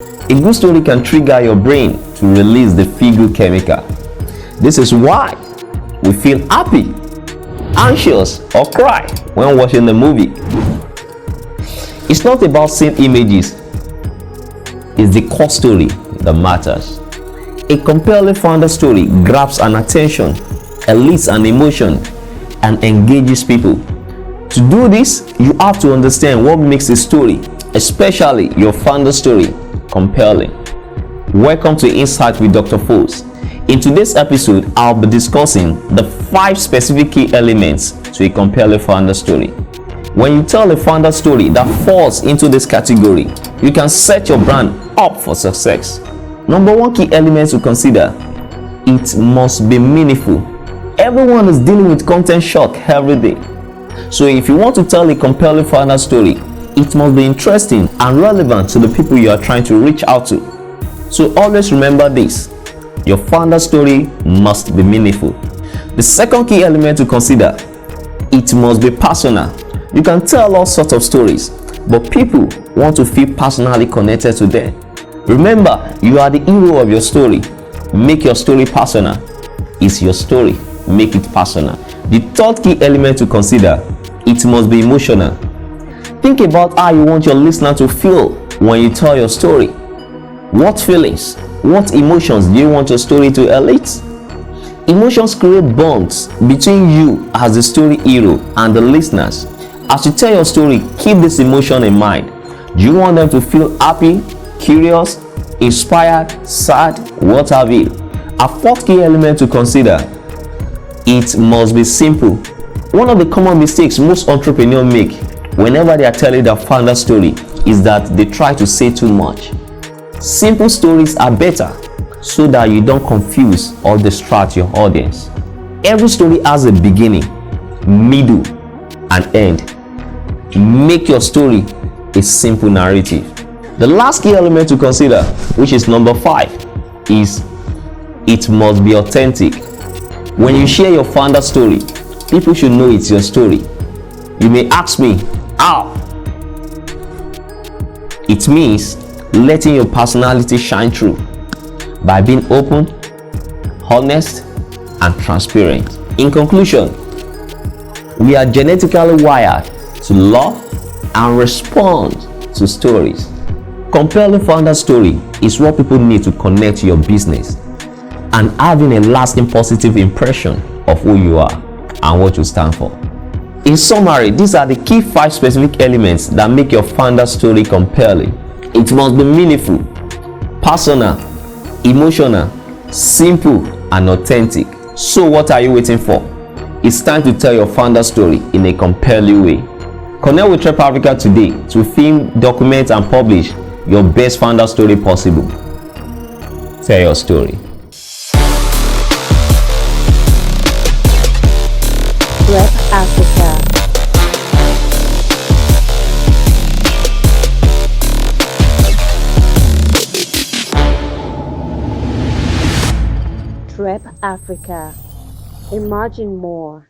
A good story can trigger your brain to release the feel-good chemical. This is why we feel happy, anxious, or cry when watching the movie. It's not about seeing images, it's the core story that matters. A compelling founder story grabs an attention, elicits an emotion, and engages people. To do this, you have to understand what makes a story, especially your founder story, compelling. Welcome to Insight with Dr. Phoze. In today's episode, I'll be discussing the 5 specific key elements to a compelling founder story. When you tell a founder story that falls into this category, you can set your brand up for success. Number 1 key element to consider: it must be meaningful. Everyone is dealing with content shock every day. So if you want to tell a compelling founder story, it must be interesting and relevant to the people you are trying to reach out to. So always remember this: your founder story must be meaningful. The second key element to consider: it must be personal. You can tell all sorts of stories, but people want to feel personally connected to them. Remember, you are the hero of your story. Make your story personal. It's your story. Make it personal. The third key element to consider: it must be emotional. Think about how you want your listener to feel when you tell your story. What feelings, what emotions do you want your story to elicit? Emotions create bonds between you as the story hero and the listeners. As you tell your story, keep this emotion in mind. Do you want them to feel happy, curious, inspired, sad, what have you? A fourth key element to consider: it must be simple. One of the common mistakes most entrepreneurs make whenever they are telling their founder story is that they try to say too much. Simple stories are better so that you don't confuse or distract your audience. Every story has a beginning, middle, and end. Make your story a simple narrative. The last key element to consider, which is number 5, is it must be authentic. When you share your founder story, people should know it's your story. You may ask me, how? It means letting your personality shine through by being open, honest, and transparent. In conclusion, we are genetically wired to love and respond to stories. Compelling founder story is what people need to connect to your business and having a lasting positive impression of who you are and what you stand for. In summary, these are the key 5 specific elements that make your founder story compelling. It must be meaningful, personal, emotional, simple, and authentic. So what are you waiting for? It's time to tell your founder story in a compelling way. Connect with TrepAfrica today to film, document, and publish your best founder story possible. Tell your story. TrepAfrica. TrepAfrica. Imagine more.